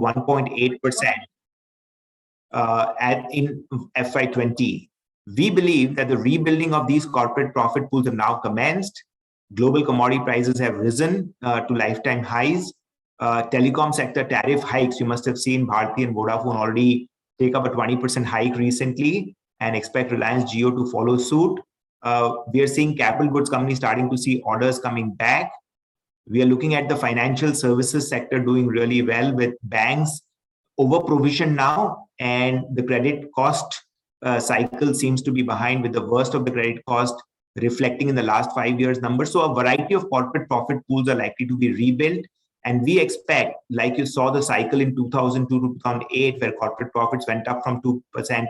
1.8% in FY20. We believe that the rebuilding of these corporate profit pools have now commenced. Global commodity prices have risen to lifetime highs. Telecom sector tariff hikes, you must have seen Bharti and Vodafone already take up a 20% hike recently and expect Reliance Jio to follow suit. We are seeing capital goods companies starting to see orders coming back. We are looking at the financial services sector doing really well, with banks over provisioned now, and the credit cost cycle seems to be behind, with the worst of the credit cost reflecting in the last 5 years numbers. So a variety of corporate profit pools are likely to be rebuilt. And we expect, like you saw the cycle in 2002 to 2008, where corporate profits went up from 2%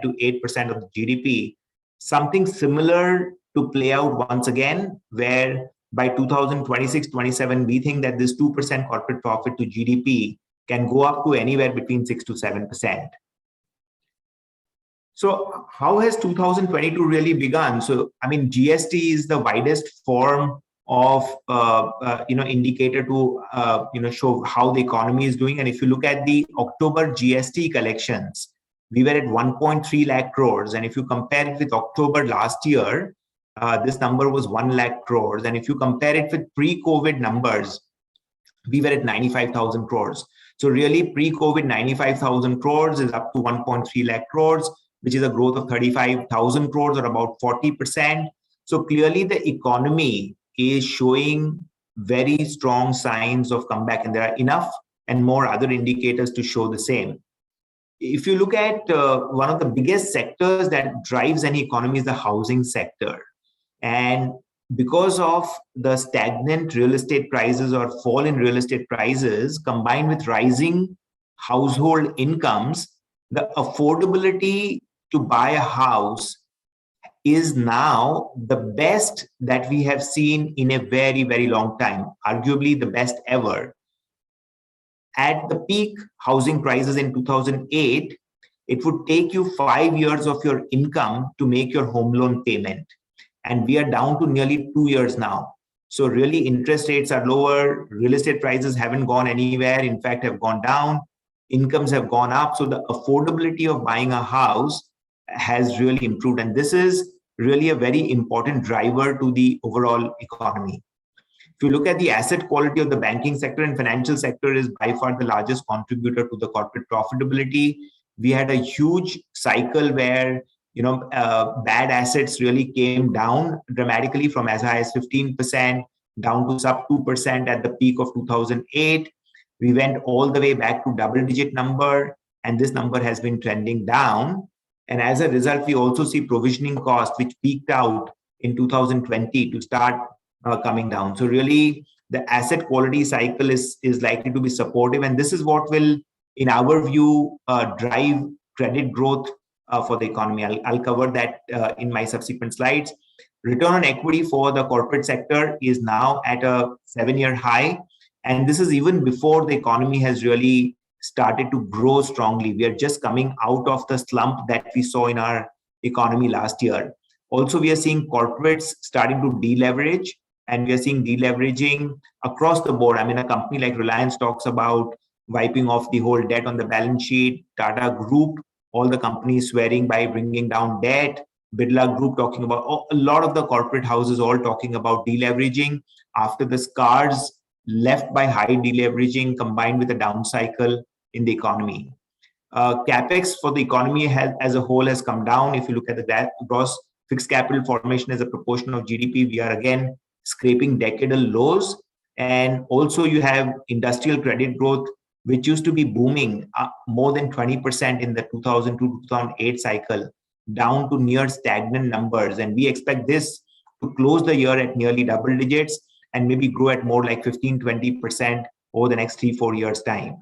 to 8% of the GDP, something similar to play out once again, where by 2026-27, we think that this 2% corporate profit to GDP can go up to anywhere between 6 to 7%. So how has 2022 really begun? So, I mean, GST is the widest form of indicator to show how the economy is doing. And if you look at the October GST collections, we were at 1.3 lakh crores. And if you compare it with October last year, this number was 1 lakh crores. And if you compare it with pre-COVID numbers, we were at 95,000 crores. So really pre-COVID 95,000 crores is up to 1.3 lakh crores, which is a growth of 35,000 crores or about 40%. So clearly the economy is showing very strong signs of comeback, and there are enough and more other indicators to show the same. If you look at one of the biggest sectors that drives any economy is the housing sector. And because of the stagnant real estate prices or fall in real estate prices, combined with rising household incomes, the affordability to buy a house is now the best that we have seen in a very, very long time, arguably the best ever. At the peak housing prices in 2008, it would take you 5 years of your income to make your home loan payment. And we are down to nearly 2 years now. So really interest rates are lower, real estate prices haven't gone anywhere, in fact have gone down, incomes have gone up. So the affordability of buying a house has really improved. And this is really a very important driver to the overall economy. If you look at the asset quality of the banking sector and financial sector is by far the largest contributor to the corporate profitability. We had a huge cycle where bad assets really came down dramatically from as high as 15% down to sub 2% at the peak of 2008. We went all the way back to double-digit number, and this number has been trending down. And as a result, we also see provisioning costs, which peaked out in 2020 to start coming down. So really, the asset quality cycle is likely to be supportive. And this is what will, in our view, drive credit growth for the economy. I'll cover that in my subsequent slides. Return on equity for the corporate sector is now at a 7-year high. And this is even before the economy has really started to grow strongly. We are just coming out of the slump that we saw in our economy last year. Also, we are seeing corporates starting to deleverage, and we are seeing deleveraging across the board. I mean, a company like Reliance talks about wiping off the whole debt on the balance sheet. Tata Group, all the companies swearing by bringing down debt. Birla Group talking about, a lot of the corporate houses all talking about deleveraging after the scars left by high deleveraging combined with a down cycle in the economy. Capex for the economy as a whole has come down. If you look at the gross fixed capital formation as a proportion of GDP, we are again scraping decadal lows. And also you have industrial credit growth, which used to be booming more than 20% in the 2002 to 2008 cycle, down to near stagnant numbers. And we expect this to close the year at nearly double digits and maybe grow at more like 15-20% over the next 3-4 years' time.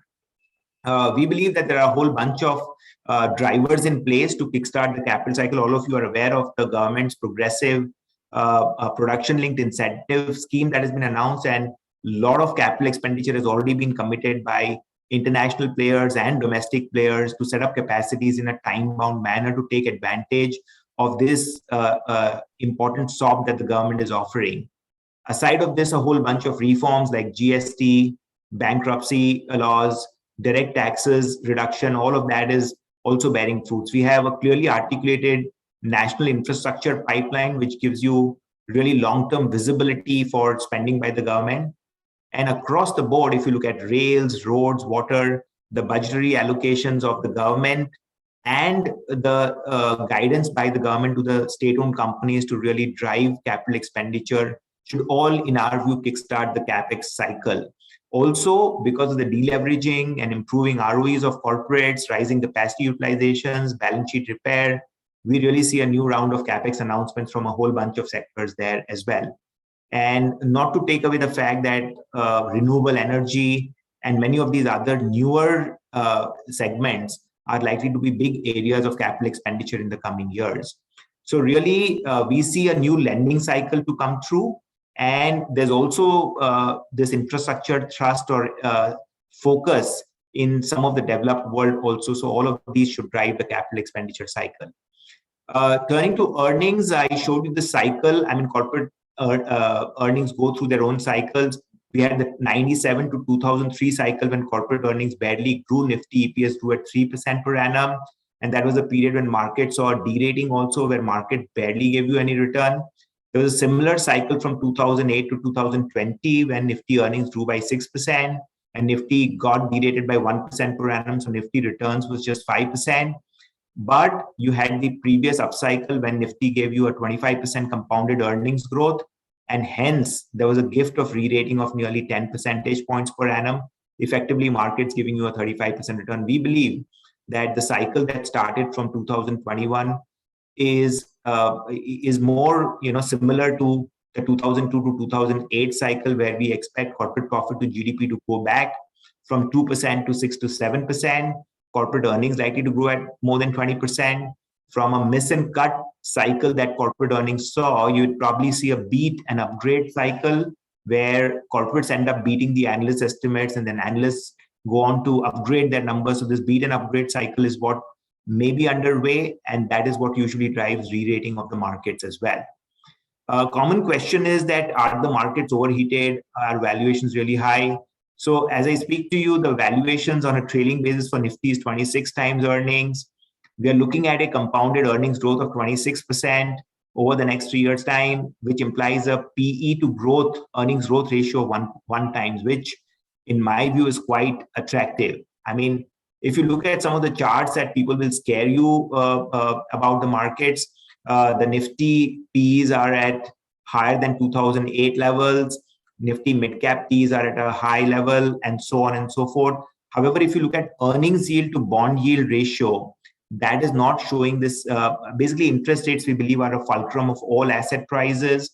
We believe that there are a whole bunch of drivers in place to kickstart the capital cycle. All of you are aware of the government's progressive production-linked incentive scheme that has been announced, and a lot of capital expenditure has already been committed by international players and domestic players to set up capacities in a time-bound manner to take advantage of this important SOP that the government is offering. Aside of this, a whole bunch of reforms like GST, bankruptcy laws, direct taxes reduction, all of that is also bearing fruits. We have a clearly articulated national infrastructure pipeline, which gives you really long-term visibility for spending by the government. And across the board, if you look at rails, roads, water, the budgetary allocations of the government and the guidance by the government to the state-owned companies to really drive capital expenditure should all, in our view, kickstart the capex cycle. Also, because of the deleveraging and improving ROEs of corporates, rising capacity utilizations, balance sheet repair, we really see a new round of capex announcements from a whole bunch of sectors there as well. And not to take away the fact that renewable energy and many of these other newer segments are likely to be big areas of capital expenditure in the coming years. So really, we see a new lending cycle to come through. And there's also this infrastructure thrust or focus in some of the developed world also. So all of these should drive the capital expenditure cycle. Turning to earnings, I showed you the cycle. I mean, corporate earnings go through their own cycles. We had the 97 to 2003 cycle when corporate earnings barely grew. Nifty EPS grew at 3% per annum. And that was a period when markets saw a derating also, where market barely gave you any return. There was a similar cycle from 2008 to 2020 when Nifty earnings grew by 6% and Nifty got derated by 1% per annum. So Nifty returns was just 5%. But you had the previous upcycle when Nifty gave you a 25% compounded earnings growth. And hence, there was a gift of re-rating of nearly 10 percentage points per annum, effectively markets giving you a 35% return. We believe that the cycle that started from 2021 is more similar to the 2002 to 2008 cycle, where we expect corporate profit to GDP to go back from 2% to 6 to 7%. Corporate earnings likely to grow at more than 20%. From a miss and cut cycle that corporate earnings saw, you'd probably see a beat and upgrade cycle where corporates end up beating the analyst estimates and then analysts go on to upgrade their numbers. So this beat and upgrade cycle is what may be underway, and that is what usually drives re-rating of the markets as well. A common question is that, are the markets overheated? Are valuations really high? So as I speak to you, the valuations on a trailing basis for Nifty is 26 times earnings. We are looking at a compounded earnings growth of 26% over the next 3 years' time, which implies a PE to growth, earnings growth ratio of one times, which in my view is quite attractive. I mean, if you look at some of the charts that people will scare you about the markets, the Nifty P's are at higher than 2008 levels. Nifty mid-cap P's are at a high level, and so on and so forth. However, if you look at earnings yield to bond yield ratio, that is not showing this. Basically, interest rates, we believe, are a fulcrum of all asset prices.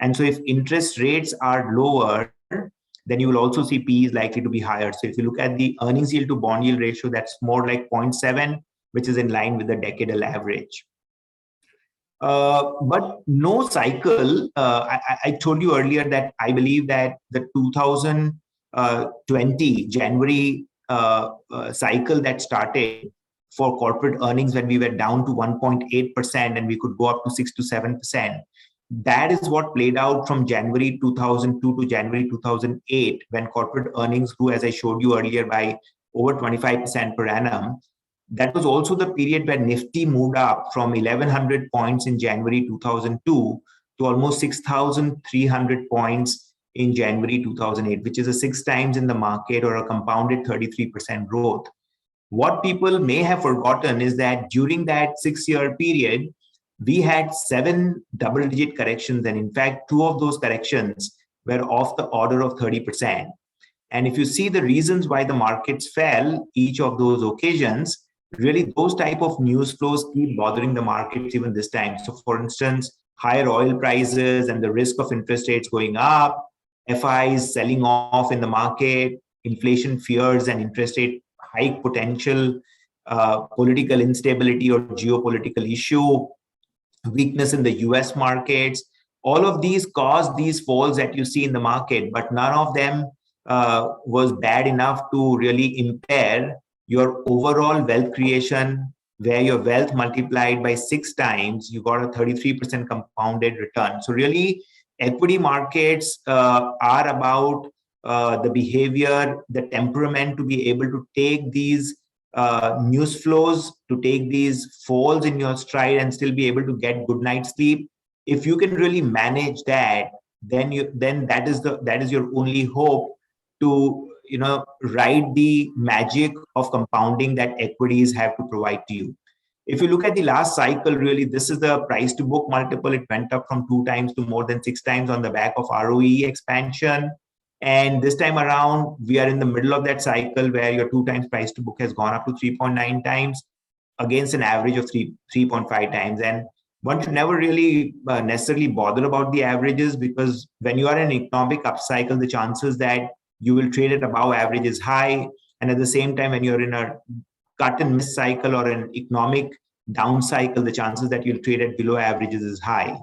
And so if interest rates are lower, then you will also see P is likely to be higher. So if you look at the earnings yield to bond yield ratio, that's more like 0.7, which is in line with the decadal average. But no cycle, I told you earlier that I believe that the 2020 January cycle that started for corporate earnings when we were down to 1.8% and we could go up to 6 to 7%. That is what played out from January 2002 to January 2008, when corporate earnings grew, as I showed you earlier, by over 25% per annum. That was also the period where Nifty moved up from 1,100 points in January 2002 to almost 6,300 points in January 2008, which is a 6 times in the market or a compounded 33% growth. What people may have forgotten is that during that 6-year period, we had 7 double-digit corrections. And in fact, 2 of those corrections were of the order of 30%. And if you see the reasons why the markets fell each of those occasions, really those type of news flows keep bothering the markets even this time. So for instance, higher oil prices and the risk of interest rates going up, FIs selling off in the market, inflation fears and interest rate hike potential, political instability or geopolitical issue, weakness in the US markets, all of these caused these falls that you see in the market, but none of them was bad enough to really impair your overall wealth creation, where your wealth multiplied by 6 times, you got a 33% compounded return. So really, equity markets are about the behavior, the temperament to be able to take these news flows, to take these falls in your stride and still be able to get good night's sleep. If you can really manage that, then that is your only hope to ride the magic of compounding that equities have to provide to you. If you look at the last cycle, really, this is the price to book multiple. It went up from 2 times to more than 6 times on the back of ROE expansion. And this time around, we are in the middle of that cycle where your 2 times price to book has gone up to 3.9 times against an average of 3.5 times. And one should never really necessarily bother about the averages, because when you are in an economic upcycle, the chances that you will trade at above average is high. And at the same time, when you're in a cut and miss cycle or an economic down cycle, the chances that you'll trade at below averages is high.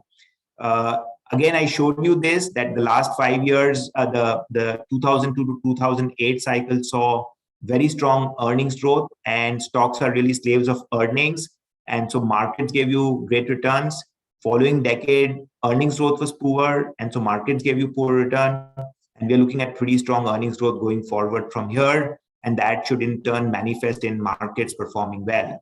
Again, I showed you this, that the last 5 years, the 2002 to 2008 cycle saw very strong earnings growth, and stocks are really slaves of earnings. And so markets gave you great returns. Following decade, earnings growth was poor, and so markets gave you poor return. And we're looking at pretty strong earnings growth going forward from here, and that should in turn manifest in markets performing well.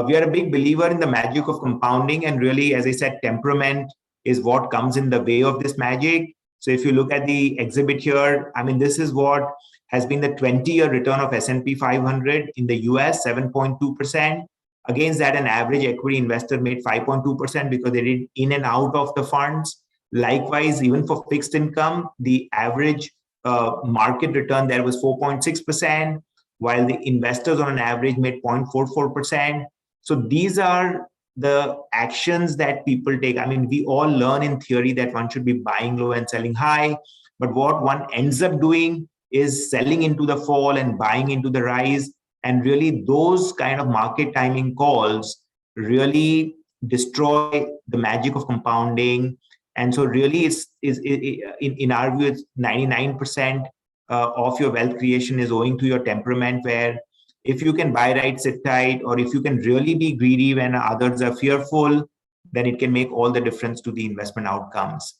We are a big believer in the magic of compounding, and really, as I said, temperament is what comes in the way of this magic. So if you look at the exhibit here, I mean, this is what has been the 20-year return of S&P 500 in the US, 7.2%. Against that, an average equity investor made 5.2% because they did in and out of the funds. Likewise, even for fixed income, the average market return there was 4.6%, while the investors on an average made 0.44%. So these are the actions that people take. I mean, we all learn in theory that one should be buying low and selling high, but what one ends up doing is selling into the fall and buying into the rise. And really, those kind of market timing calls really destroy the magic of compounding. And so really, in our view, it's 99% of your wealth creation is owing to your temperament, where if you can buy right, sit tight, or if you can really be greedy when others are fearful, then it can make all the difference to the investment outcomes.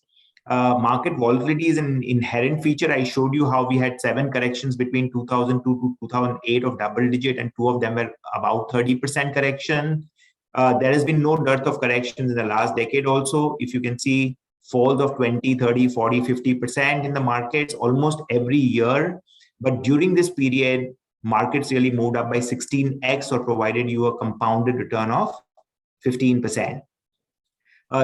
Market volatility is an inherent feature. I showed you how we had 7 corrections between 2002 to 2008 of double digit, and 2 of them were about 30% correction. There has been no dearth of corrections in the last decade also. If you can see falls of 20, 30, 40, 50% in the markets almost every year. But during this period, markets really moved up by 16x or provided you a compounded return of 15%.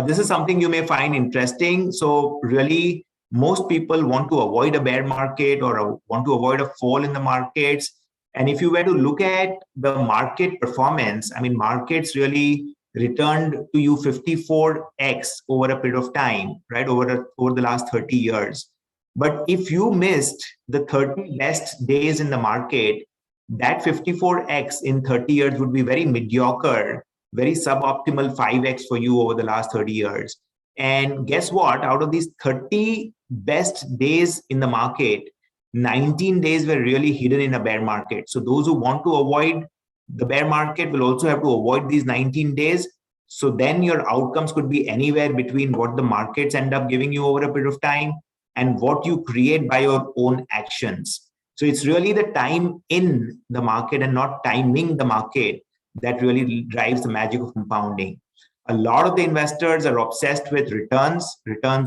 This is something you may find interesting. So really, most people want to avoid a bear market or want to avoid a fall in the markets. And if you were to look at the market performance, I mean, markets really returned to you 54x over a period of time, right? Over the last 30 years. But if you missed the 30 best days in the market, that 54x in 30 years would be very mediocre, very suboptimal 5x for you over the last 30 years. And guess what? Out of these 30 best days in the market, 19 days were really hidden in a bear market. So those who want to avoid the bear market will also have to avoid these 19 days. So then your outcomes could be anywhere between what the markets end up giving you over a period of time and what you create by your own actions. So it's really the time in the market and not timing the market that really drives the magic of compounding. A lot of the investors are obsessed with returns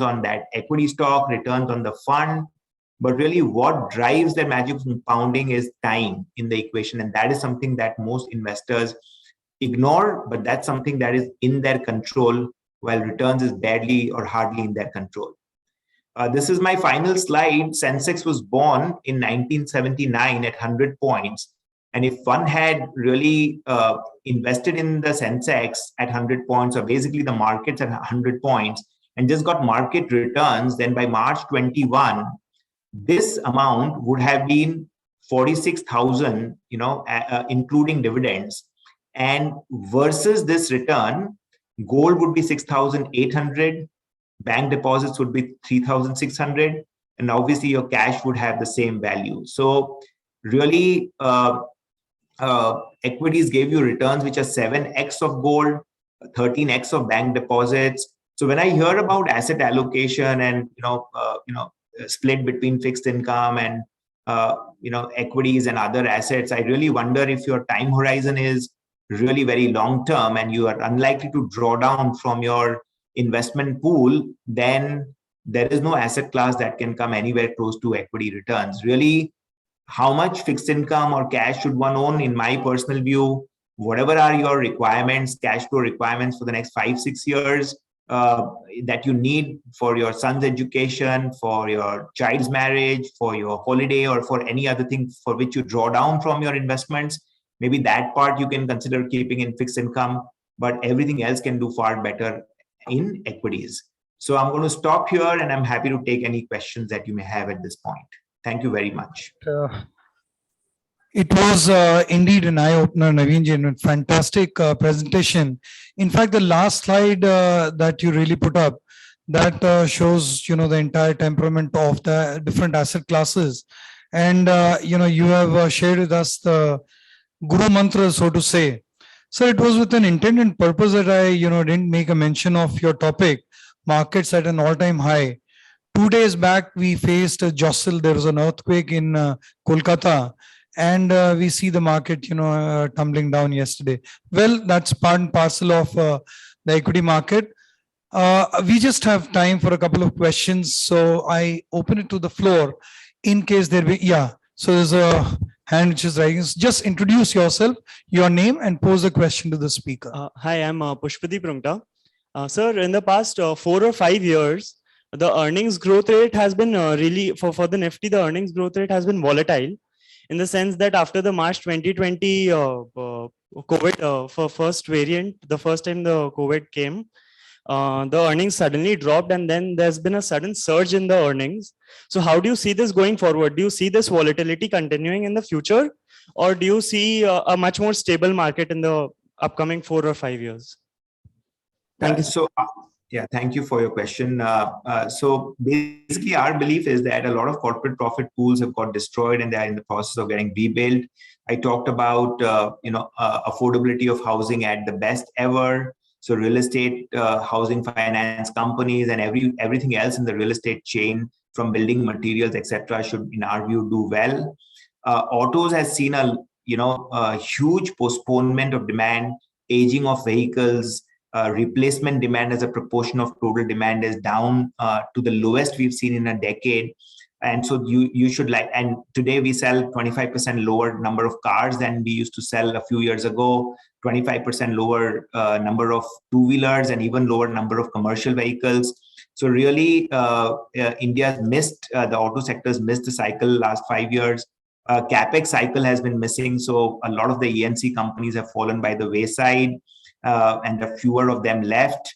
on that equity stock, returns on the fund. But really what drives the magic of compounding is time in the equation. And that is something that most investors ignore, but that's something that is in their control, while returns is barely or hardly in their control. This is my final slide. Sensex was born in 1979 at 100 points. And if one had really invested in the Sensex at 100 points, or basically the markets at 100 points, and just got market returns, then by March 21, this amount would have been 46,000, including dividends. And versus this return, gold would be 6,800, bank deposits would be 3,600, and obviously your cash would have the same value. So really, equities gave you returns which are 7x of gold, 13x of bank deposits. So when I hear about asset allocation and split between fixed income and equities and other assets, I really wonder if your time horizon is really very long term and you are unlikely to draw down from your investment pool, then there is no asset class that can come anywhere close to equity returns. Really, how much fixed income or cash should one own? In my personal view, whatever are your requirements, cash flow requirements for the next 5-6 years, that you need for your son's education, for your child's marriage, for your holiday, or for any other thing for which you draw down from your investments, maybe that part you can consider keeping in fixed income, but everything else can do far better in equities. So I'm going to stop here, and I'm happy to take any questions that you may have at this point. Thank you very much. It was indeed an eye-opener, Naveen ji, and a fantastic presentation. In fact, the last slide that you really put up, that shows, the entire temperament of the different asset classes. And, you have shared with us the Guru Mantra, so to say. So it was with an intent and purpose that I, didn't make a mention of your topic, markets at an all-time high. 2 days back, we faced a jostle. There was an earthquake in Kolkata. And we see the market, tumbling down yesterday. Well, that's part and parcel of the equity market. We just have time for a couple of questions. So I open it to the floor in case there be, so there's a hand which is rising. Just introduce yourself, your name, and pose a question to the speaker. Hi, I'm Pushpati Prungta. Sir, in the past 4 or 5 years, the earnings growth rate has been really, for the Nifty, the earnings growth rate has been volatile. In the sense that after the March 2020 COVID for first variant, the first time the COVID came, the earnings suddenly dropped, and then there's been a sudden surge in the earnings. So how do you see this going forward? Do you see this volatility continuing in the future, or do you see a much more stable market in the upcoming 4 or 5 years? Thank you. So, thank you for your question. So basically, our belief is that a lot of corporate profit pools have got destroyed and they are in the process of getting rebuilt. I talked about affordability of housing at the best ever. So real estate, housing finance companies, and everything else in the real estate chain, from building materials, etc., should, in our view, do well. Autos has seen a huge postponement of demand, aging of vehicles. Replacement demand as a proportion of total demand is down to the lowest we've seen in a decade. And so you should and today we sell 25% lower number of cars than we used to sell a few years ago, 25% lower number of two-wheelers, and even lower number of commercial vehicles. So really, India's missed, the auto sector's missed the cycle last 5 years. CapEx cycle has been missing. So a lot of the ENC companies have fallen by the wayside. And the fewer of them left.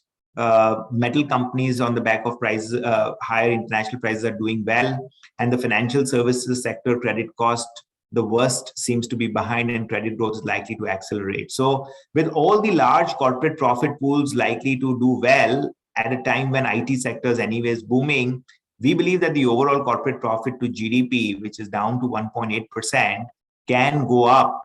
Metal companies on the back of prices, higher international prices, are doing well. And the financial services sector credit cost, the worst seems to be behind, and credit growth is likely to accelerate. So with all the large corporate profit pools likely to do well at a time when IT sector is anyways booming, we believe that the overall corporate profit to GDP, which is down to 1.8%, can go up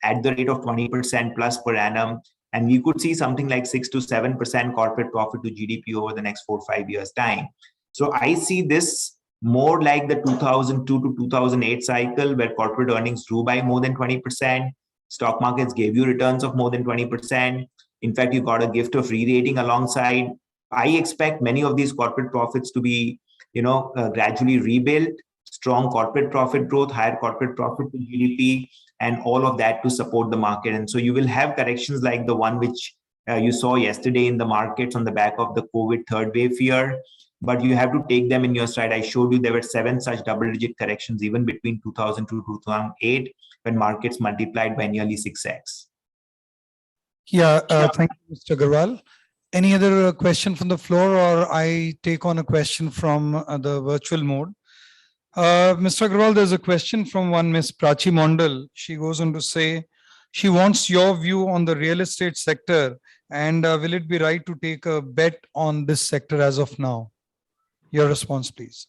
at the rate of 20% plus per annum. And we could see something like 6 to 7% corporate profit to GDP over the next 4 or 5 years' time. So I see this more like the 2002 to 2008 cycle, where corporate earnings grew by more than 20%. Stock markets gave you returns of more than 20%. In fact, you got a gift of re-rating alongside. I expect many of these corporate profits to be, gradually rebuilt. Strong corporate profit growth, higher corporate profit to GDP, and all of that to support the market. And so you will have corrections like the one which you saw yesterday in the markets on the back of the COVID third wave fear, but you have to take them in your stride. I showed you there were 7 such double-digit corrections even between 2002 to 2008, when markets multiplied by nearly 6x. Thank you, Mr. Agarwal. Any other question from the floor, or I take on a question from the virtual mode? Mr. Agarwal, there's a question from one Miss Prachi Mondal. She goes on to say, she wants your view on the real estate sector, and will it be right to take a bet on this sector as of now? Your response, please.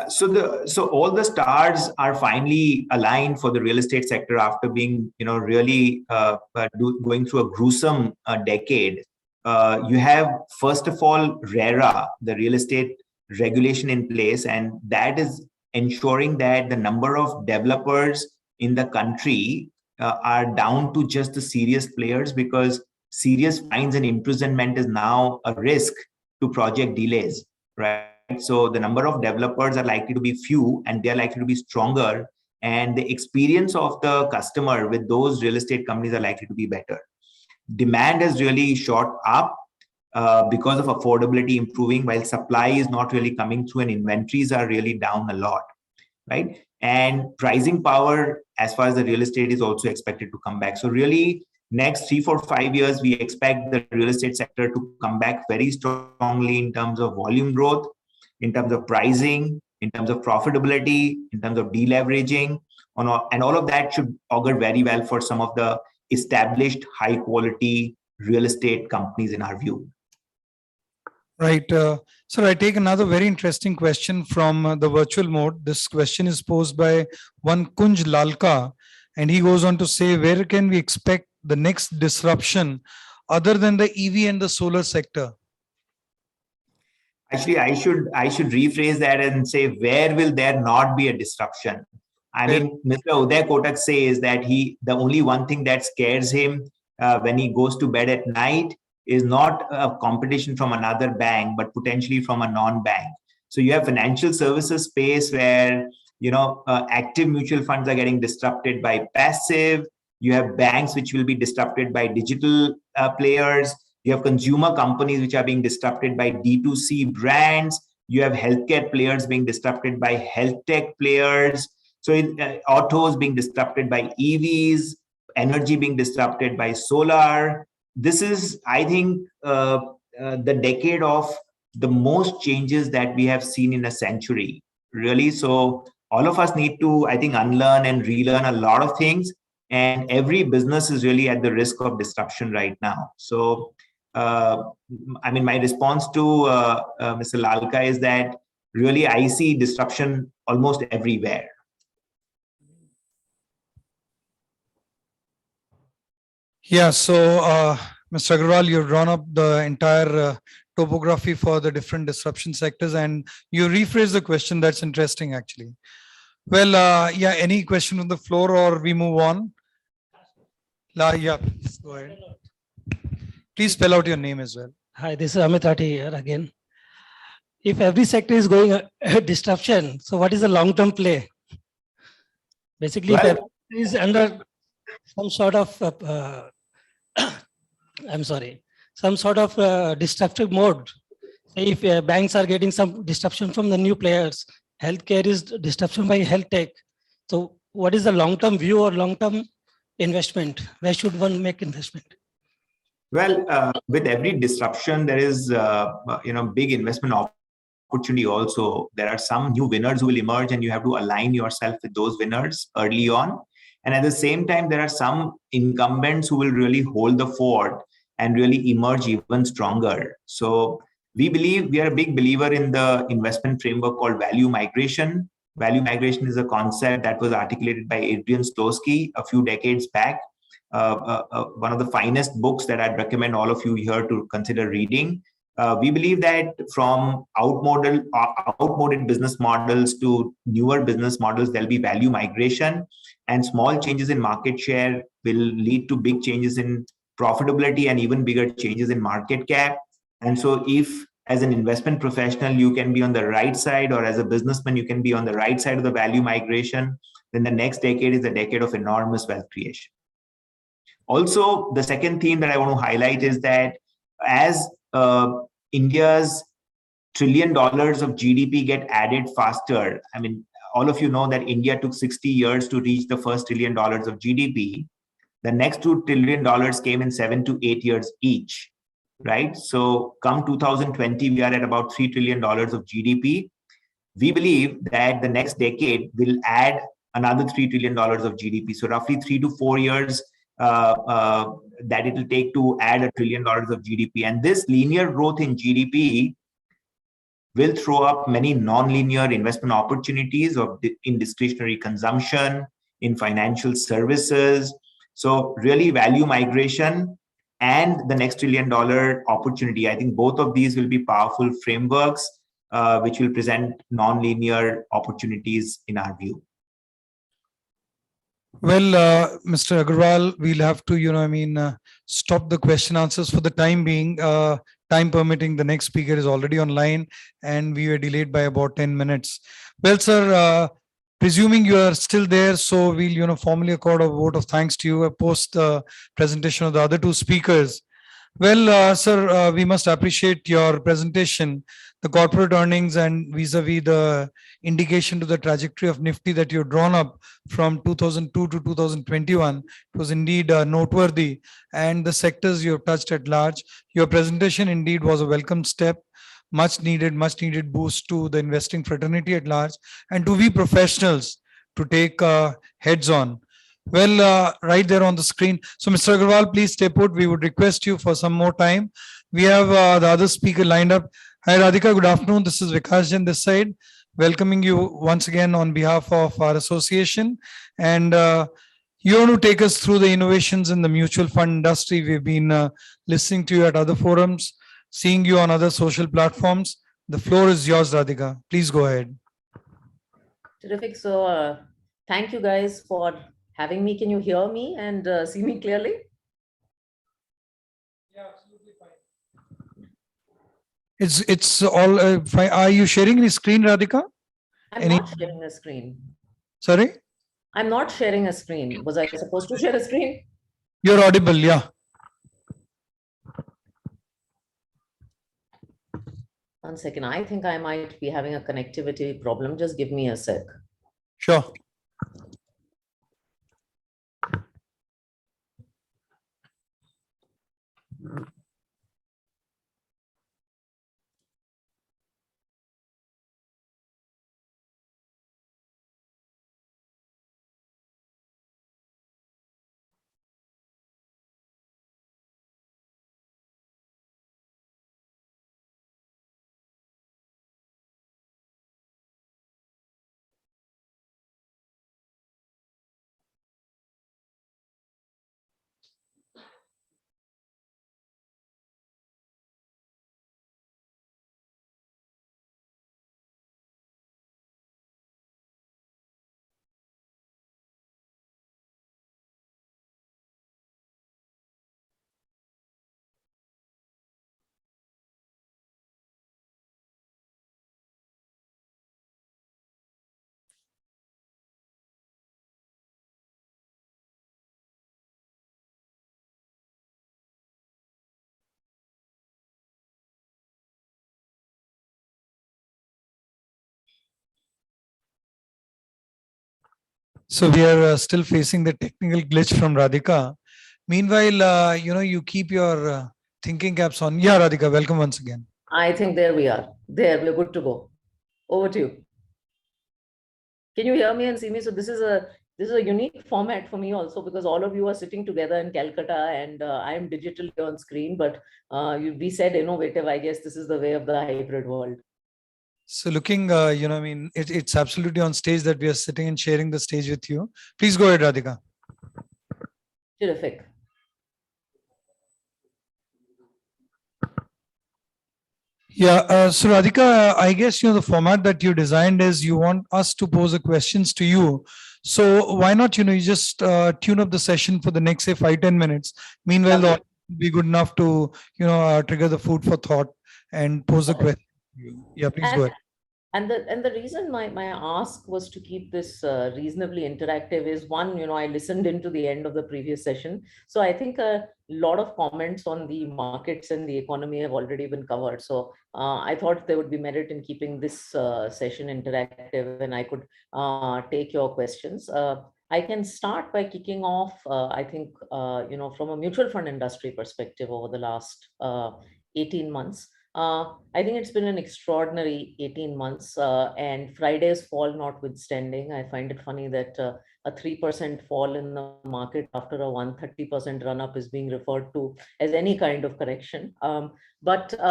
So all the stars are finally aligned for the real estate sector after being, really going through a gruesome decade. You have, first of all, RERA, the Real Estate regulation in place, and that is ensuring that the number of developers in the country are down to just the serious players, because serious fines and imprisonment is now a risk to project delays, right? So the number of developers are likely to be few, and they're likely to be stronger, and the experience of the customer with those real estate companies are likely to be better. Demand has really shot up because of affordability improving, while supply is not really coming through and inventories are really down a lot, right? And pricing power as far as the real estate is also expected to come back. So really, next 3, 4, 5 years, we expect the real estate sector to come back very strongly in terms of volume growth, in terms of pricing, in terms of profitability, in terms of deleveraging, and all of that should augur very well for some of the established high quality real estate companies in our view. Right. So I take another very interesting question from the virtual mode. This question is posed by one Kunj Lalka, and he goes on to say, where can we expect the next disruption other than the EV and the solar sector? Actually, I should rephrase that and say, where will there not be a disruption? I mean, Mr. Uday Kotak says that the only one thing that scares him when he goes to bed at night is not a competition from another bank, but potentially from a non-bank. So you have financial services space where, active mutual funds are getting disrupted by passive. You have banks which will be disrupted by digital players. You have consumer companies which are being disrupted by D2C brands. You have healthcare players being disrupted by health tech players. So autos being disrupted by EVs, energy being disrupted by solar. This is, I think, the decade of the most changes that we have seen in a century, really. So all of us need to, I think, unlearn and relearn a lot of things. And every business is really at the risk of disruption right now. So, my response to Mr. Lalka is that really I see disruption almost everywhere. Yeah, so Mr. Agarwal, you've drawn up the entire topography for the different disruption sectors, and you rephrase the question. That's interesting, actually. Well, yeah, any question on the floor or we move on? Yeah, please go ahead. Please spell out your name as well. Hi, this is Amit Ati here again. If every sector is going a disruption, so what is the long-term play? Basically, if everything is under some sort of some sort of disruptive mode. Say if banks are getting some disruption from the new players, healthcare is disruption by health tech. So what is the long-term view or long-term investment? Where should one make investment? Well, with every disruption, there is big investment opportunity also. There are some new winners who will emerge, and you have to align yourself with those winners early on. And at the same time, there are some incumbents who will really hold the fort and really emerge even stronger. So we are a big believer in the investment framework called value migration. Value migration is a concept that was articulated by Adrian Stosky a few decades back. One of the finest books that I'd recommend all of you here to consider reading. We believe that from outmoded business models to newer business models, there'll be value migration, and small changes in market share will lead to big changes in profitability and even bigger changes in market cap. And so if as an investment professional, you can be on the right side, or as a businessman, you can be on the right side of the value migration, then the next decade is a decade of enormous wealth creation. Also, the second theme that I want to highlight is that as India's $1 trillion of GDP get added faster, all of you know that India took 60 years to reach the first $1 trillion of GDP. The next $2 trillion came in 7 to 8 years each, right? So come 2020, we are at about $3 trillion of GDP. We believe that the next decade will add another $3 trillion of GDP. So roughly 3 to 4 years that it will take to add $1 trillion of GDP. And this linear growth in GDP will throw up many non-linear investment opportunities in discretionary consumption, in financial services. So really value migration and the next $1 trillion opportunity. I think both of these will be powerful frameworks which will present non-linear opportunities in our view. Well, Mr. Agarwal, we'll have to, stop the question answers for the time being. Time permitting, the next speaker is already online and we were delayed by about 10 minutes. Well, sir, presuming you are still there, so we'll, formally accord a vote of thanks to you post the presentation of the other two speakers. Well, sir, we must appreciate your presentation, the corporate earnings and vis-a-vis the indication to the trajectory of Nifty that you've drawn up from 2002 to 2021. It was indeed noteworthy, and the sectors you have touched at large. Your presentation indeed was a welcome step, much needed boost to the investing fraternity at large and to we professionals to take heads on. Well, right there on the screen. So, Mr. Agarwal, please stay put. We would request you for some more time. We have the other speaker lined up. Hi, Radhika. Good afternoon. This is Vikas Jain this side, welcoming you once again on behalf of our association. And you want to take us through the innovations in the mutual fund industry. We've been listening to you at other forums, seeing you on other social platforms. The floor is yours, Radhika. Please go ahead. Terrific. So, thank you guys for having me. Can you hear me and see me clearly? Yeah, absolutely fine. It's all fine. Are you sharing the screen, Radhika? I'm not sharing a screen. Sorry? I'm not sharing a screen. Was I supposed to share a screen? You're audible, yeah. One second. I think I might be having a connectivity problem. Just give me a sec. Sure. So we are still facing the technical glitch from Radhika. Meanwhile, you keep your thinking caps on. Yeah, Radhika, welcome once again. I think there we are. There, we're good to go. Over to you. Can you hear me and see me? So this is a unique format for me also, because all of you are sitting together in Calcutta and I am digitally on screen, but we said innovative. I guess this is the way of the hybrid world. So looking, it's absolutely on stage that we are sitting and sharing the stage with you. Please go ahead, Radhika. Terrific. Yeah, so Radhika, I guess, the format that you designed is you want us to pose the questions to you. So why not, you just tune up the session for the next, say, 5-10 minutes. Meanwhile, the audience will be good enough to, trigger the food for thought and pose the question. Yeah, please go ahead. And the reason my ask was to keep this reasonably interactive is one, I listened into the end of the previous session. So I think a lot of comments on the markets and the economy have already been covered. So I thought there would be merit in keeping this session interactive and I could take your questions. I can start by kicking off, I think, from a mutual fund industry perspective over the last 18 months. I think it's been an extraordinary 18 months and Friday's fall notwithstanding. I find it funny that a 3% fall in the market after a 130% run up is being referred to as any kind of correction. I'll start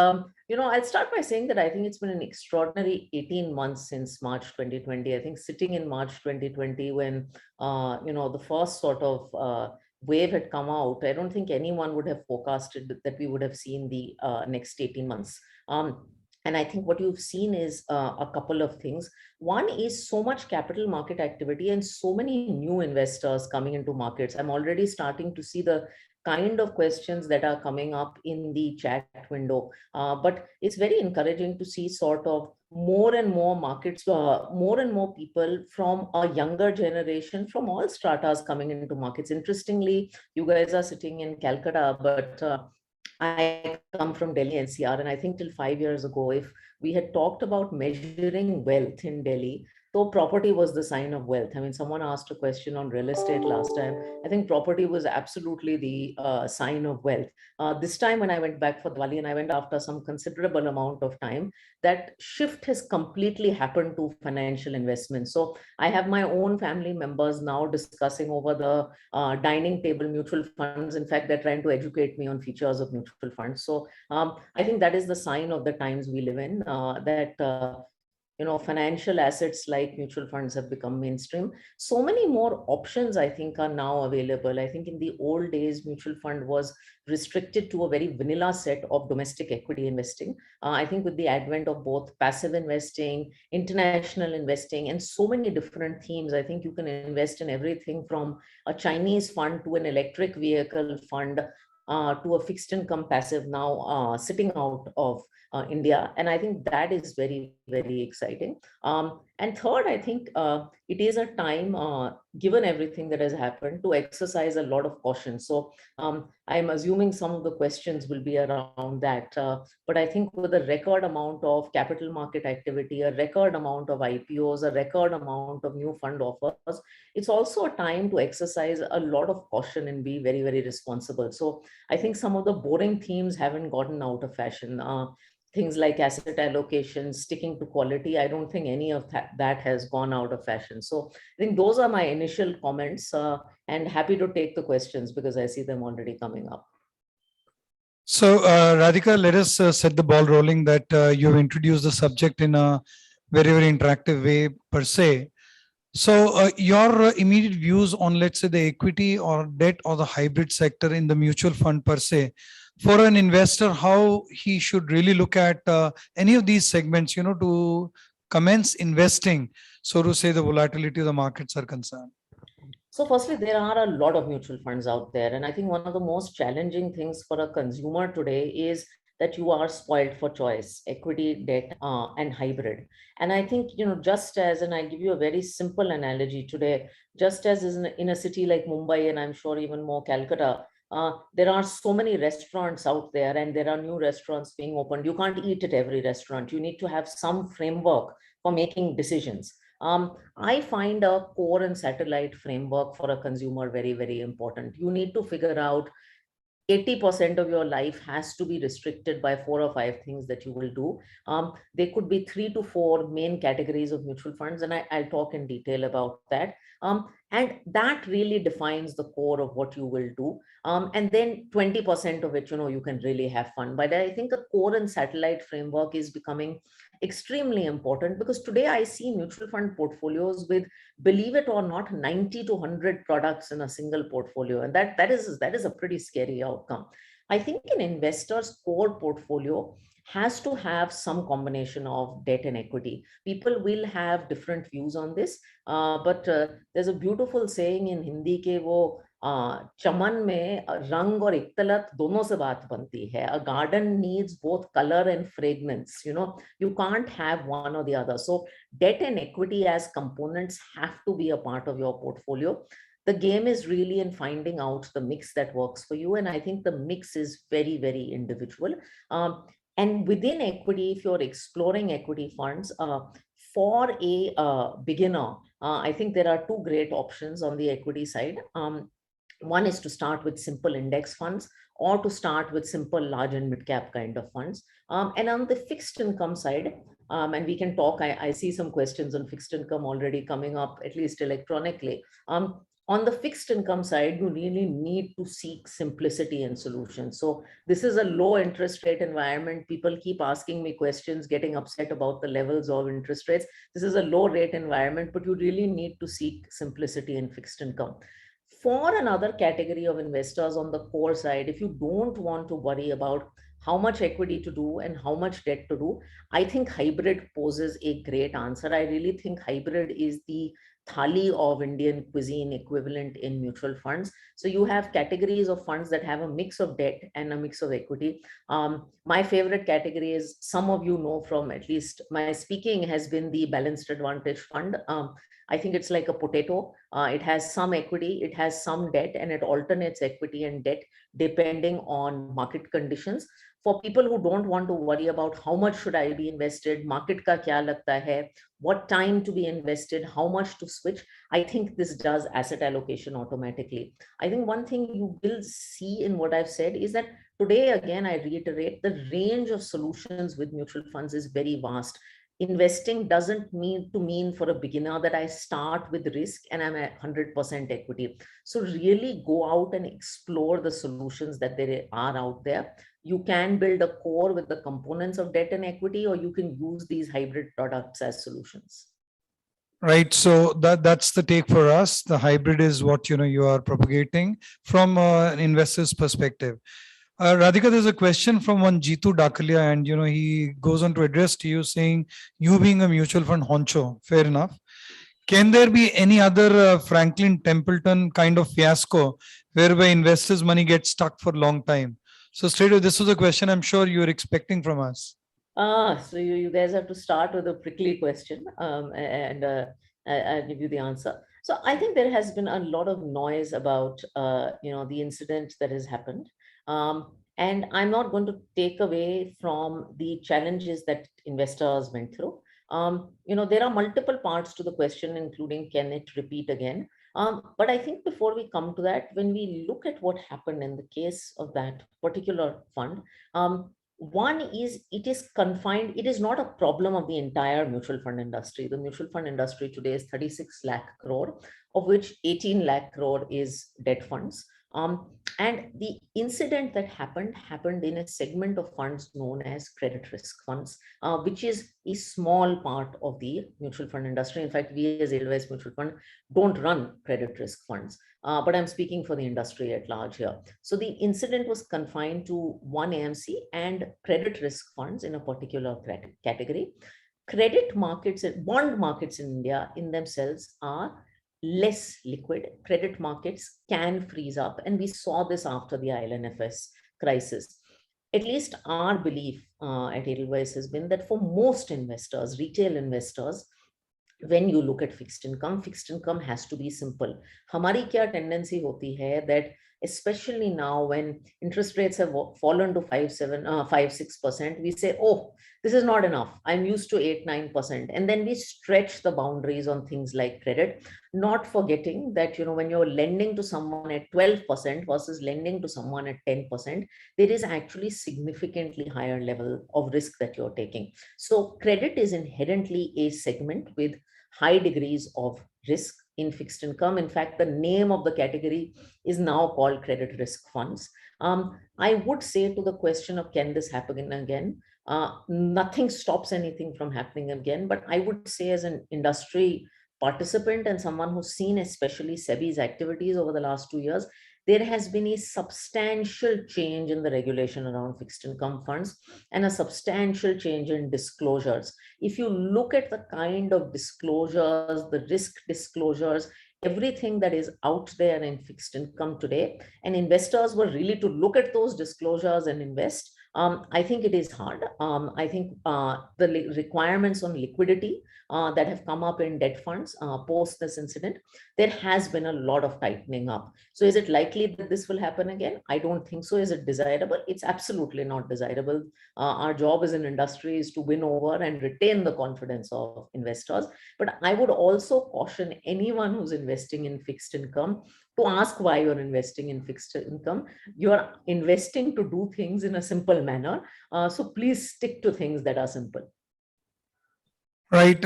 by saying that I think it's been an extraordinary 18 months since March 2020. I think sitting in March 2020 when, the first sort of wave had come out, I don't think anyone would have forecasted that we would have seen the next 18 months. And I think what you've seen is a couple of things. One is so much capital market activity and so many new investors coming into markets. I'm already starting to see the kind of questions that are coming up in the chat window. But it's very encouraging to see sort of more and more markets, more and more people from a younger generation, from all stratas coming into markets. Interestingly, you guys are sitting in Calcutta, but I come from Delhi NCR, and I think till 5 years ago, if we had talked about measuring wealth in Delhi, so property was the sign of wealth. I mean, someone asked a question on real estate last time. I think property was absolutely the sign of wealth. This time when I went back for Diwali, and I went after some considerable amount of time, that shift has completely happened to financial investments. So I have my own family members now discussing over the dining table mutual funds. In fact, they're trying to educate me on features of mutual funds. So I think that is the sign of the times we live in, that financial assets like mutual funds have become mainstream. So many more options, I think, are now available. I think in the old days, mutual fund was restricted to a very vanilla set of domestic equity investing. I think with the advent of both passive investing, international investing, and so many different themes, I think you can invest in everything from a Chinese fund to an electric vehicle fund, to a fixed income passive now sitting out of India. And I think that is very, very exciting. And third, I think it is a time, given everything that has happened, to exercise a lot of caution. So I'm assuming some of the questions will be around that. But I think with a record amount of capital market activity, a record amount of IPOs, a record amount of new fund offers, it's also a time to exercise a lot of caution and be very, very responsible. So I think some of the boring themes haven't gotten out of fashion. Things like asset allocation, sticking to quality, I don't think any of that has gone out of fashion. So I think those are my initial comments, and happy to take the questions because I see them already coming up. So Radhika, let us set the ball rolling that you've introduced the subject in a very, very interactive way per se. So your immediate views on, let's say, the equity or debt or the hybrid sector in the mutual fund per se, for an investor, how he should really look at any of these segments, to commence investing, so to say, the volatility of the markets are concerned. So firstly, there are a lot of mutual funds out there. And I think one of the most challenging things for a consumer today is that you are spoiled for choice, equity, debt, and hybrid. And I think, just as, and I give you a very simple analogy today, just as is in a city like Mumbai, and I'm sure even more Calcutta, there are so many restaurants out there, and there are new restaurants being opened. You can't eat at every restaurant. You need to have some framework for making decisions. I find a core and satellite framework for a consumer very, very important. You need to figure out 80% of your life has to be restricted by 4 or 5 things that you will do. There could be 3 to 4 main categories of mutual funds, and I'll talk in detail about that. And that really defines the core of what you will do. And then 20% of it, you can really have fun. But I think a core and satellite framework is becoming extremely important, because today I see mutual fund portfolios with, believe it or not, 90 to 100 products in a single portfolio. And that is a pretty scary outcome. I think an investor's core portfolio has to have some combination of debt and equity. People will have different views on this, but there's a beautiful saying in Hindi ke wo चमन में रंग और इख्तलात दोनों से बात बनती है. A garden needs both color and fragrance. You can't have one or the other. So debt and equity as components have to be a part of your portfolio. The game is really in finding out the mix that works for you. And I think the mix is very, very individual. And within equity, if you're exploring equity funds, for a beginner, I think there are 2 great options on the equity side. One is to start with simple index funds, or to start with simple large and mid cap kind of funds. And on the fixed income side, and we can talk, I see some questions on fixed income already coming up, at least electronically. On the fixed income side, you really need to seek simplicity and solutions. So this is a low interest rate environment. People keep asking me questions, getting upset about the levels of interest rates. This is a low rate environment, but you really need to seek simplicity in fixed income. For another category of investors on the core side, if you don't want to worry about how much equity to do and how much debt to do, I think hybrid poses a great answer. I really think hybrid is the thali of Indian cuisine equivalent in mutual funds. So you have categories of funds that have a mix of debt and a mix of equity. My favorite category is, some of you know from at least my speaking, has been the Balanced Advantage Fund. I think it's like a potato. It has some equity, it has some debt, and it alternates equity and debt depending on market conditions. For people who don't want to worry about how much should I be invested, market ka kya lagta hai, what time to be invested, how much to switch, I think this does asset allocation automatically. I think one thing you will see in what I've said is that today, again, I reiterate, the range of solutions with mutual funds is very vast. Investing doesn't mean for a beginner that I start with risk and I'm at 100% equity. So really go out and explore the solutions that there are out there. You can build a core with the components of debt and equity, or you can use these hybrid products as solutions. Right. So that's the take for us. The hybrid is what you are propagating from an investor's perspective. Radhika, there's a question from one Jitu Dakalia, and he goes on to address to you saying, you being a mutual fund honcho, fair enough. Can there be any other Franklin Templeton kind of fiasco whereby investors' money gets stuck for a long time? So straight away, this was a question I'm sure you were expecting from us. So you guys have to start with a prickly question, and I'll give you the answer. So I think there has been a lot of noise about the incident that has happened. And I'm not going to take away from the challenges that investors went through. There are multiple parts to the question, including can it repeat again? But I think before we come to that, when we look at what happened in the case of that particular fund, one is, it is confined, it is not a problem of the entire mutual fund industry. The mutual fund industry today is 36 lakh crore, of which 18 lakh crore is debt funds. And the incident that happened in a segment of funds known as credit risk funds, which is a small part of the mutual fund industry. In fact, we as Edelweiss Mutual Fund don't run credit risk funds, but I'm speaking for the industry at large here. So the incident was confined to one AMC and credit risk funds in a particular category. Credit markets and bond markets in India in themselves are less liquid. Credit markets can freeze up, and we saw this after the IL&FS crisis. At least our belief at Edelweiss has been that for most investors, retail investors, when you look at fixed income has to be simple. Hamari kya tendency hoti hai that especially now when interest rates have fallen to 5-6%, we say, oh, this is not enough. I'm used to 8-9%. And then we stretch the boundaries on things like credit, not forgetting that, when you're lending to someone at 12% versus lending to someone at 10%, there is actually significantly higher level of risk that you're taking. So credit is inherently a segment with high degrees of risk in fixed income. In fact, the name of the category is now called credit risk funds. I would say to the question of can this happen again, nothing stops anything from happening again. But I would say as an industry participant and someone who's seen especially SEBI's activities over the last 2 years, there has been a substantial change in the regulation around fixed income funds and a substantial change in disclosures. If you look at the kind of disclosures, the risk disclosures, everything that is out there in fixed income today, and investors were really to look at those disclosures and invest, I think it is hard. I think the requirements on liquidity that have come up in debt funds post this incident, there has been a lot of tightening up. So is it likely that this will happen again? I don't think so. Is it desirable? It's absolutely not desirable. Our job as an industry is to win over and retain the confidence of investors. But I would also caution anyone who's investing in fixed income to ask why you're investing in fixed income. You're investing to do things in a simple manner. So please stick to things that are simple. Right.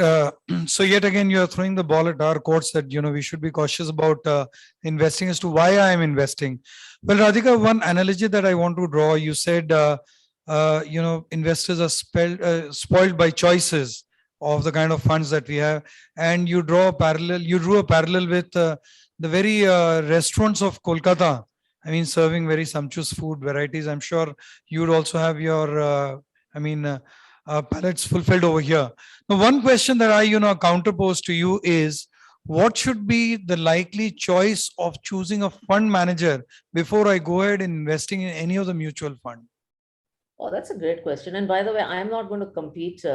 So yet again, you're throwing the ball at our courts that, we should be cautious about investing as to why I'm investing. Well, Radhika, one analogy that I want to draw, you said, investors are spoiled by choices of the kind of funds that we have. And you drew a parallel with the very restaurants of Kolkata, I mean, serving very sumptuous food varieties. I'm sure you would also have your, palates fulfilled over here. Now, one question that I, counterpose to you is, what should be the likely choice of choosing a fund manager before I go ahead and investing in any of the mutual fund? Oh, that's a great question. And by the way, I'm not going to compete.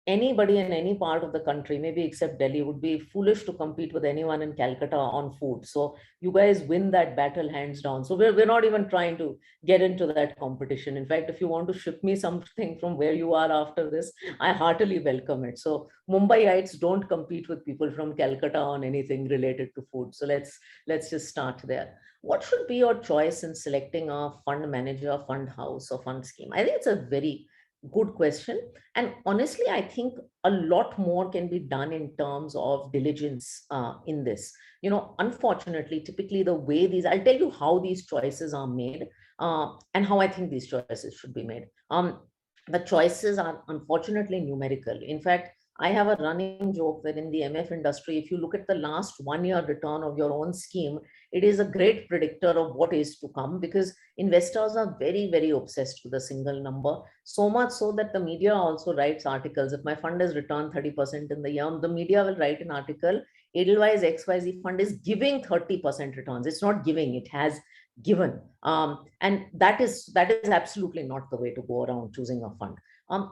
Anybody in any part of the country, maybe except Delhi, would be foolish to compete with anyone in Calcutta on food. So you guys win that battle hands down. So we're not even trying to get into that competition. In fact, if you want to ship me something from where you are after this, I heartily welcome it. So Mumbaiites don't compete with people from Calcutta on anything related to food. So let's just start there. What should be your choice in selecting a fund manager, fund house, or fund scheme? I think it's a very good question. And honestly, I think a lot more can be done in terms of diligence in this. Unfortunately, typically the way I'll tell you how these choices are made and how I think these choices should be made. The choices are unfortunately numerical. In fact, I have a running joke that in the MF industry, if you look at the last 1 year return of your own scheme, it is a great predictor of what is to come, because investors are very, very obsessed with a single number. So much so that the media also writes articles. If my fund has returned 30% in the year, the media will write an article, Edelweiss XYZ fund is giving 30% returns. It's not giving, it has given. And that is absolutely not the way to go around choosing a fund.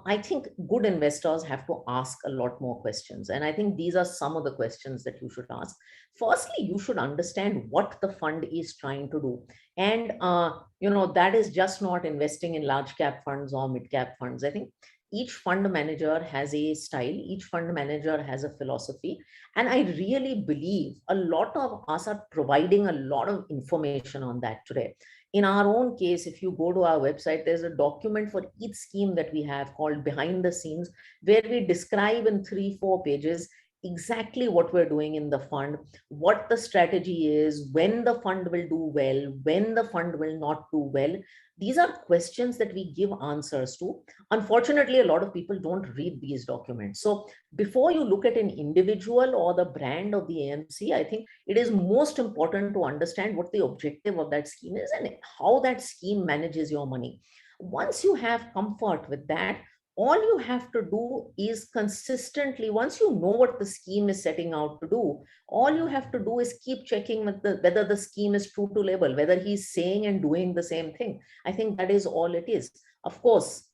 I think good investors have to ask a lot more questions. And I think these are some of the questions that you should ask. Firstly, you should understand what the fund is trying to do. And, that is just not investing in large cap funds or mid cap funds. I think each fund manager has a style, each fund manager has a philosophy. And I really believe a lot of us are providing a lot of information on that today. In our own case, if you go to our website, there's a document for each scheme that we have called Behind the Scenes, where we describe in 3-4 pages exactly what we're doing in the fund, what the strategy is, when the fund will do well, when the fund will not do well. These are questions that we give answers to. Unfortunately, a lot of people don't read these documents. So before you look at an individual or the brand of the AMC, I think it is most important to understand what the objective of that scheme is and how that scheme manages your money. Once you have comfort with that, all you have to do is consistently, once you know what the scheme is setting out to do, all you have to do is keep checking with whether the scheme is true to label, whether he's saying and doing the same thing. I think that is all it is. Of course,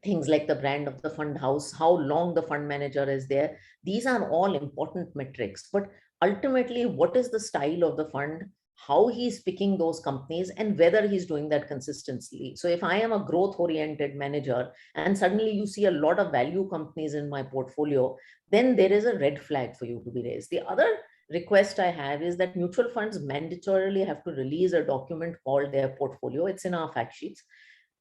things like the brand of the fund house, how long the fund manager is there, these are all important metrics. But ultimately, what is the style of the fund, how he's picking those companies, and whether he's doing that consistently. So if I am a growth oriented manager and suddenly you see a lot of value companies in my portfolio, then there is a red flag for you to be raised. The other request I have is that mutual funds mandatorily have to release a document called their portfolio. It's in our fact sheets.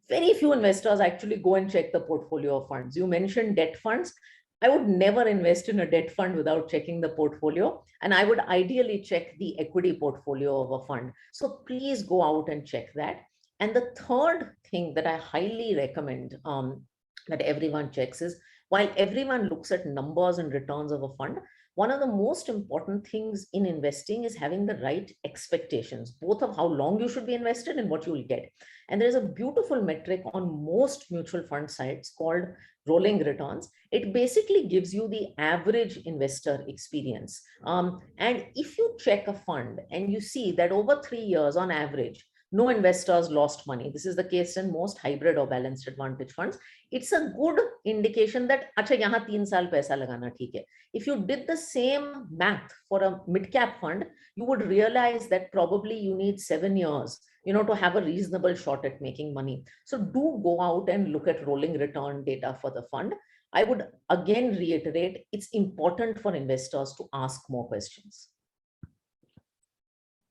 Very few investors actually go and check the portfolio of funds. You mentioned debt funds. I would never invest in a debt fund without checking the portfolio. And I would ideally check the equity portfolio of a fund. So please go out and check that. And the third thing that I highly recommend that everyone checks is, while everyone looks at numbers and returns of a fund, one of the most important things in investing is having the right expectations, both of how long you should be invested and what you will get. And there's a beautiful metric on most mutual fund sites called rolling returns. It basically gives you the average investor experience. And if you check a fund and you see that over 3 years on average, no investors lost money. This is the case in most hybrid or balanced advantage funds. It's a good indication that acha yahan 3 saal paisa lagana theek hai. If you did the same math for a mid cap fund, you would realize that probably you need 7 years, to have a reasonable shot at making money. So do go out and look at rolling return data for the fund. I would again reiterate, it's important for investors to ask more questions.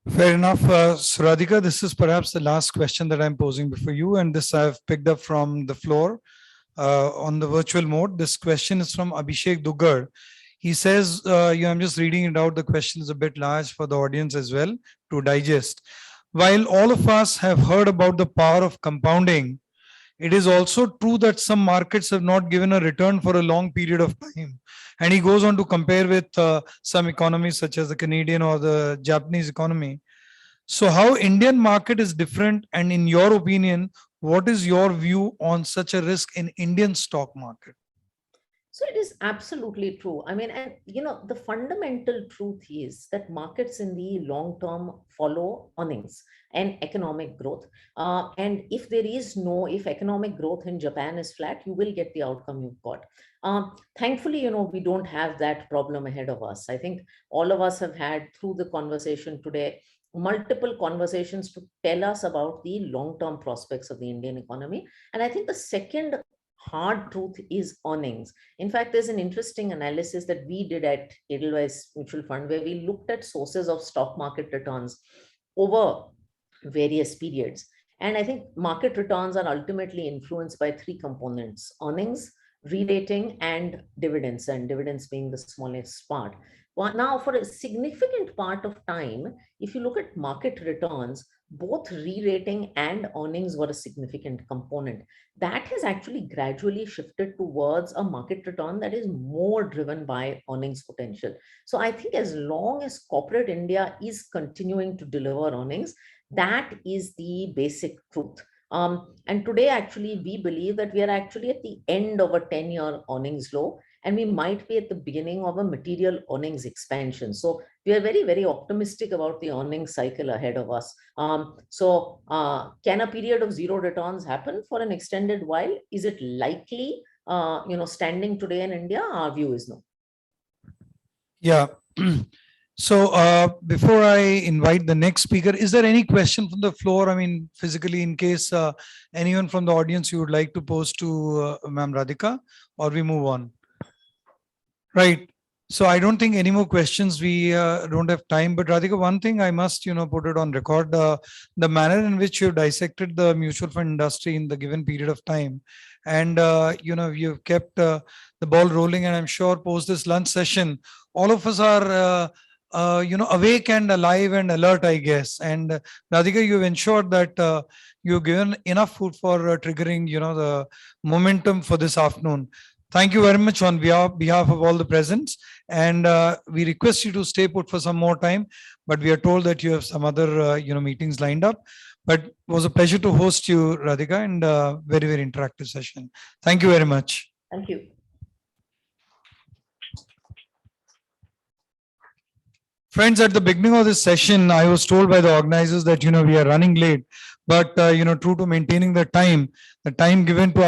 Fair enough. Radhika, this is perhaps the last question that I'm posing before you, and this I've picked up from the floor on the virtual mode. This question is from Abhishek Dugar. He says, I'm just reading it out. The question is a bit large for the audience as well to digest. While all of us have heard about the power of compounding, it is also true that some markets have not given a return for a long period of time. And he goes on to compare with some economies such as the Canadian or the Japanese economy. So how Indian market is different, and in your opinion, what is your view on such a risk in Indian stock market? So it is absolutely true. I mean, and the fundamental truth is that markets in the long term follow earnings and economic growth. And if economic growth in Japan is flat, you will get the outcome you've got. Thankfully, we don't have that problem ahead of us. I think all of us have had, through the conversation today, multiple conversations to tell us about the long term prospects of the Indian economy. And I think the second hard truth is earnings. In fact, there's an interesting analysis that we did at Edelweiss Mutual Fund where we looked at sources of stock market returns over various periods. And I think market returns are ultimately influenced by three components: earnings, re-rating, and dividends being the smallest part. Well, now, for a significant part of time, if you look at market returns, both re-rating and earnings were a significant component. That has actually gradually shifted towards a market return that is more driven by earnings potential. So I think as long as corporate India is continuing to deliver earnings, that is the basic truth. And today, actually, we believe that we are actually at the end of a 10-year earnings low, and we might be at the beginning of a material earnings expansion. So we are very, very optimistic about the earnings cycle ahead of us. Can a period of zero returns happen for an extended while? Is it likely, standing today in India? Our view is no. Yeah. So before I invite the next speaker, is there any question from the floor? I mean, physically, in case anyone from the audience you would like to pose to Ma'am Radhika, or we move on? Right. So I don't think any more questions. We don't have time. But Radhika, one thing I must, put it on record: the manner in which you dissected the mutual fund industry in the given period of time, and you've kept the ball rolling. And I'm sure post this lunch session, all of us are awake and alive and alert, I guess. And Radhika, you've ensured that you've given enough food for triggering, the momentum for this afternoon. Thank you very much on behalf of all the presents. And we request you to stay put for some more time, but we are told that you have some other, meetings lined up. But it was a pleasure to host you, Radhika, and very, very interactive session. Thank you very much. Thank you. Friends, at the beginning of this session, I was told by the organizers that, we are running late, but, true to maintaining the time given to